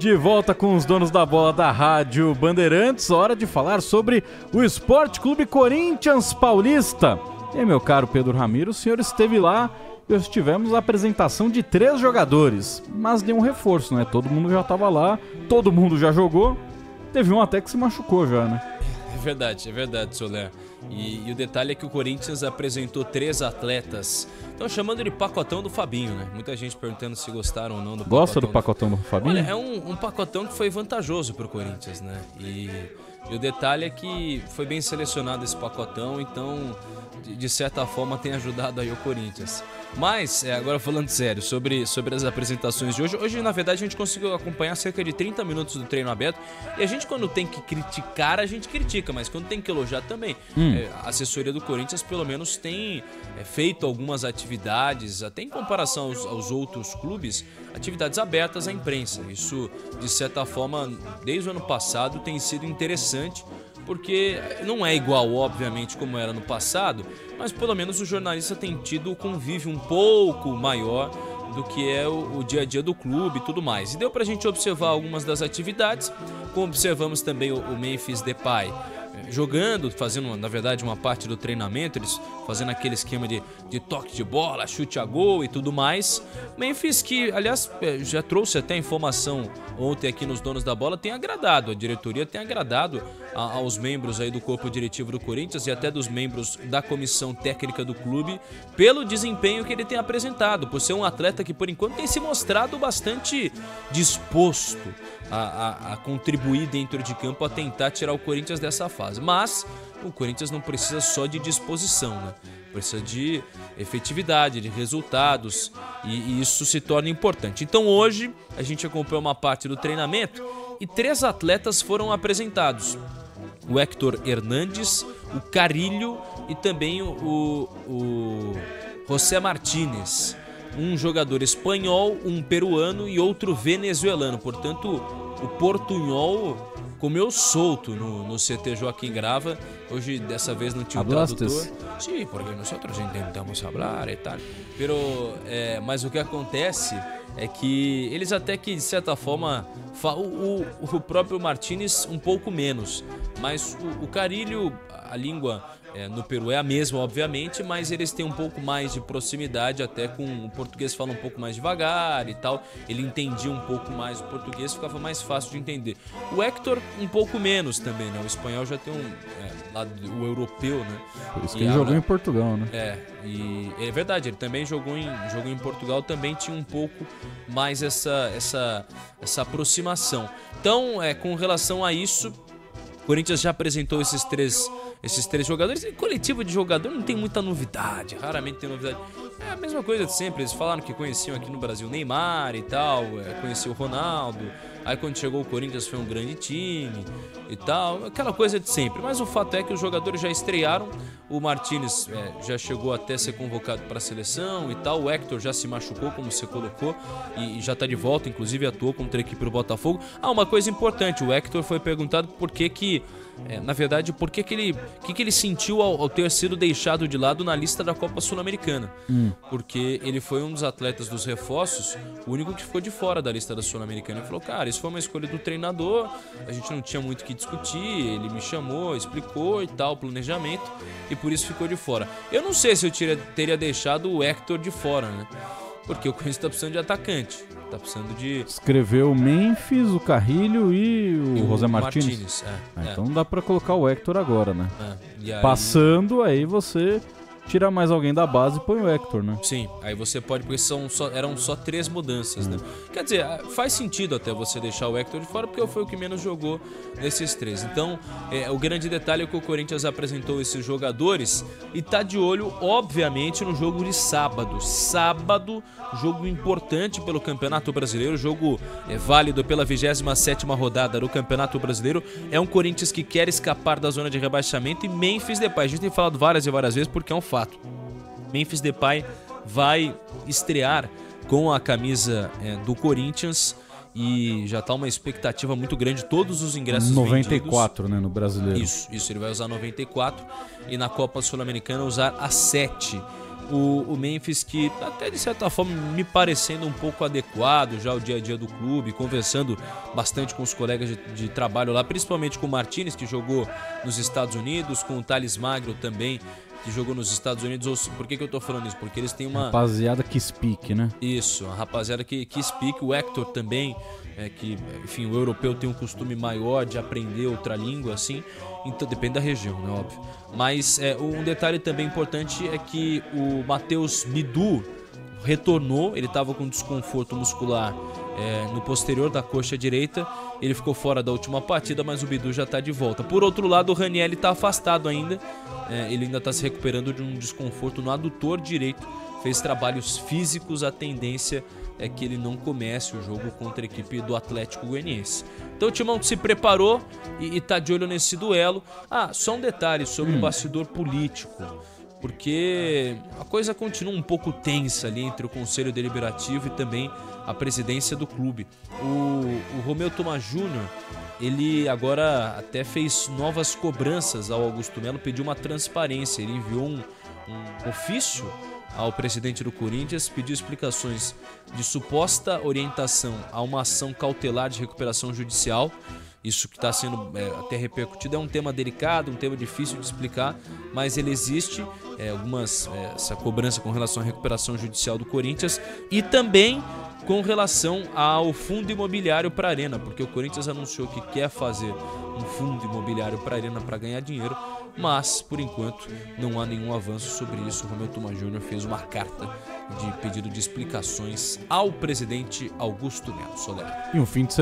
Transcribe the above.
De volta com os donos da bola da Rádio Bandeirantes, hora de falar sobre o Esporte Clube Corinthians Paulista. E meu caro Pedro Ramiro, o senhor esteve lá e nós tivemos a apresentação de 3 jogadores, mas nenhum reforço, né? Todo mundo já estava lá, todo mundo já jogou, teve um até que se machucou já, né? É verdade, Soler. E o detalhe é que o Corinthians apresentou 3 atletas. Estão chamando de pacotão do Fabinho, né? Muita gente perguntando se gostaram ou não do pacotão. Gosta do pacotão do Fabinho? Olha, é um pacotão que foi vantajoso para o Corinthians, né? E o detalhe é que foi bem selecionado esse pacotão, então de certa forma tem ajudado aí o Corinthians. Mas, agora falando sério, sobre as apresentações de hoje. Hoje, na verdade, a gente conseguiu acompanhar cerca de 30 minutos do treino aberto. E a gente, quando tem que criticar, a gente critica, mas quando tem que elogiar também. A assessoria do Corinthians, pelo menos, tem feito algumas atividades, até em comparação aos outros clubes, atividades abertas à imprensa. Isso, de certa forma, desde o ano passado, tem sido interessante, porque não é igual, obviamente, como era no passado, mas pelo menos o jornalista tem tido o convívio um pouco maior do que é o dia a dia do clube e tudo mais. E deu pra gente observar algumas das atividades, como observamos também o Memphis Depay jogando, fazendo, na verdade, uma parte do treinamento, eles fazendo aquele esquema de toque de bola, chute a gol e tudo mais. Memphis que, aliás, já trouxe até informação ontem aqui nos Donos da Bola, tem agradado, a diretoria tem agradado aos membros aí do corpo diretivo do Corinthians e até dos membros da comissão técnica do clube pelo desempenho que ele tem apresentado, por ser um atleta que por enquanto tem se mostrado bastante disposto a contribuir dentro de campo, a tentar tirar o Corinthians dessa fase. Mas o Corinthians não precisa só de disposição, né? Precisa de efetividade, de resultados, e isso se torna importante. Então hoje a gente acompanhou uma parte do treinamento e 3 atletas foram apresentados: o Héctor Hernandes, o Carilho e também o José Martínez. Um jogador espanhol, um peruano e outro venezuelano. Portanto, o portunhol comeu solto no CT Joaquim Grava. Hoje, dessa vez, não tinha um tradutor. Sim, porque nós tentamos falar e tal. Mas o que acontece é que eles até que, de certa forma, o próprio Martínez um pouco menos. Mas o Carilho, a língua no Peru é a mesma, obviamente, mas eles têm um pouco mais de proximidade, até com o português fala um pouco mais devagar e tal. Ele entendia um pouco mais o português, ficava mais fácil de entender. O Héctor um pouco menos também, né? O espanhol já tem o europeu, né? Por isso que ele jogou em Portugal, né? E é verdade, ele também jogou em Portugal, também tinha um pouco mais essa aproximação. Então, com relação a isso, o Corinthians já apresentou esses três jogadores. E coletivo de jogador não tem muita novidade, raramente tem novidade. É a mesma coisa de sempre. Eles falaram que conheciam aqui no Brasil Neymar e tal, conheciam o Ronaldo. Aí quando chegou o Corinthians foi um grande time e tal, aquela coisa de sempre. Mas o fato é que os jogadores já estrearam. O Martínez já chegou até a ser convocado para a seleção e tal. O Héctor já se machucou, como você colocou, e já está de volta, inclusive atuou contra a equipe do Botafogo. Uma coisa importante, o Héctor foi perguntado por que na verdade, por que ele sentiu ao ter sido deixado de lado na lista da Copa Sul-Americana. Porque ele foi um dos atletas dos reforços, o único que ficou de fora da lista da Sul-Americana. Ele falou, cara, isso foi uma escolha do treinador, a gente não tinha muito o que discutir, ele me chamou, explicou e tal, planejamento, e por isso ficou de fora. Eu não sei se eu teria deixado o Héctor de fora, né? Porque o Corinthians tá precisando de atacante. Tá precisando de... Escreveu o Memphis, o Carrilho e o José Martínez. Martínez. Então não dá pra colocar o Héctor agora, né? E aí... Passando, aí você tira mais alguém da base e põe o Héctor, né? Sim, aí você pode, porque eram só 3 mudanças, né? Quer dizer, faz sentido até você deixar o Héctor de fora, porque foi o que menos jogou nesses 3. Então, o grande detalhe é que o Corinthians apresentou esses jogadores e tá de olho, obviamente, no jogo de sábado. Sábado, jogo importante pelo Campeonato Brasileiro, jogo válido pela 27ª rodada do Campeonato Brasileiro. É um Corinthians que quer escapar da zona de rebaixamento e Memphis Depay. A gente tem falado várias e várias vezes porque é um fato. Memphis Depay vai estrear com a camisa do Corinthians e já tá uma expectativa muito grande. Todos os ingressos 94, vendidos, né, no Brasileiro. Isso, ele vai usar 94 e na Copa Sul-Americana usar a 7. o Memphis, que até de certa forma me parecendo um pouco adequado já ao dia a dia do clube, conversando bastante com os colegas de trabalho lá, principalmente com o Martinez, que jogou nos Estados Unidos, com o Thales Magno também, que jogou nos Estados Unidos. Por que eu tô falando isso? Porque eles têm uma... Rapaziada que speak, né? Isso, a rapaziada que speak, o Hector também, que, enfim, o europeu tem um costume maior de aprender outra língua, assim, então depende da região, né, óbvio. Mas um detalhe também importante é que o Matheus Bidu retornou, ele estava com desconforto muscular no posterior da coxa direita, ele ficou fora da última partida, mas o Bidu já está de volta. Por outro lado, o Ranieri está afastado ainda, ele ainda está se recuperando de um desconforto no adutor direito, fez trabalhos físicos, a tendência é que ele não comece o jogo contra a equipe do Atlético Goianiense. Então o Timão se preparou e está de olho nesse duelo. Só um detalhe sobre o bastidor político, porque a coisa continua um pouco tensa ali entre o Conselho Deliberativo e também a presidência do clube. O Romeu Thomas Júnior, ele agora até fez novas cobranças ao Augusto Melo, pediu uma transparência, ele enviou um ofício ao presidente do Corinthians, pediu explicações de suposta orientação a uma ação cautelar de recuperação judicial. Isso que está sendo até repercutido é um tema delicado, um tema difícil de explicar, mas ele existe, essa cobrança com relação à recuperação judicial do Corinthians e também com relação ao fundo imobiliário para a Arena, porque o Corinthians anunciou que quer fazer um fundo imobiliário para a Arena para ganhar dinheiro, mas por enquanto não há nenhum avanço sobre isso. O Romeu Thomas Júnior fez uma carta de pedido de explicações ao presidente Augusto Melo. Soler. E um fim de semana